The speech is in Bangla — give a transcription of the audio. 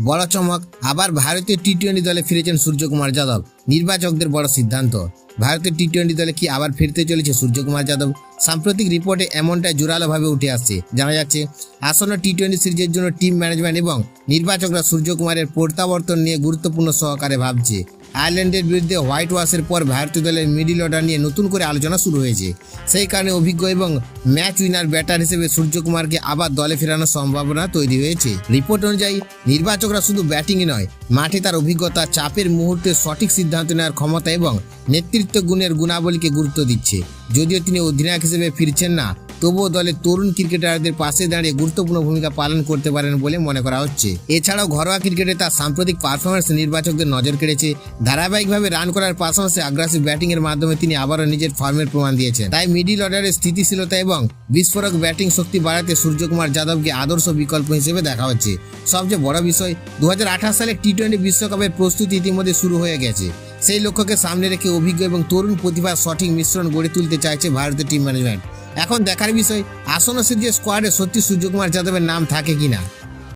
বড় চমক, আবার ভারতীয় টি-20 দলে ফিরেছেন সূর্যকুমার যাদব। নির্বাচকদের বড় সিদ্ধান্ত, ভারতের টি-20 দলে কি আবার ফিরতে চলেছে সূর্যকুমার যাদব? সাম্প্রতিক রিপোর্টে এমনটাই জোরালোভাবে উঠে আসছে। জানা যাচ্ছে আসন্ন টি-20 সিরিজের জন্য টিম ম্যানেজমেন্ট এবং নির্বাচকরা সূর্যকুমারের প্রত্যাবর্তন নিয়ে গুরুত্বপূর্ণ সহকারে ভাবছে। আয়ারল্যান্ডের বিরুদ্ধে হোয়াইট ওয়াশের পর ভারতীয় দলের মিডল অর্ডার নিয়ে নতুন করে আলোচনা শুরু হয়েছে। সেই কারণে অভিজ্ঞ এবং ম্যাচ উইনার ব্যাটার হিসেবে সূর্যকুমারকে আবার দলে ফেরানোর সম্ভাবনা তৈরি হয়েছে। রিপোর্ট অনুযায়ী নির্বাচকরা শুধু ব্যাটিংই নয়, মাঠে তার অভিজ্ঞতা, চাপের মুহূর্তে সঠিক সিদ্ধান্ত নেওয়ার ক্ষমতা এবং নেতৃত্ব গুণের গুণাবলীকে গুরুত্ব দিচ্ছে। যদিও তিনি অধিনায়ক হিসেবে ফিরছেন না, তবুও দলের তরুণ ক্রিকেটারদের পাশে দাঁড়িয়ে গুরুত্বপূর্ণ ভূমিকা পালন করতে পারেন বলে মনে করা হচ্ছে। এছাড়াও ঘরোয়া ক্রিকেটে তার সাম্প্রতিক পারফরমেন্স নির্বাচকদের নজর কেড়েছে। ধারাবাহিকভাবে রান করার পাশাপাশি আগ্রাসী ব্যাটিং এর মাধ্যমে তিনি আবারও নিজের ফর্মের প্রমাণ দিয়েছেন। তাই মিডল অর্ডারের স্থিতিশীলতা এবং বিস্ফোরক ব্যাটিং শক্তি বাড়াতে সূর্যকুমার যাদবকে আদর্শ বিকল্প হিসেবে দেখা হচ্ছে। সবচেয়ে বড় বিষয়, 2028 সালে টি-20 বিশ্বকাপের প্রস্তুতি ইতিমধ্যে শুরু হয়ে গেছে। সেই লক্ষ্যকে সামনে রেখে অভিজ্ঞ এবং তরুণ প্রতিভার সঠিক মিশ্রণ গড়ে তুলতে চাইছে ভারতের টিম ম্যানেজমেন্ট। এখন দেখার বিষয়, আসন্ন সিরিজের স্কোয়াডে সত্যি সূর্যকুমার যাদবের নাম থাকে কিনা।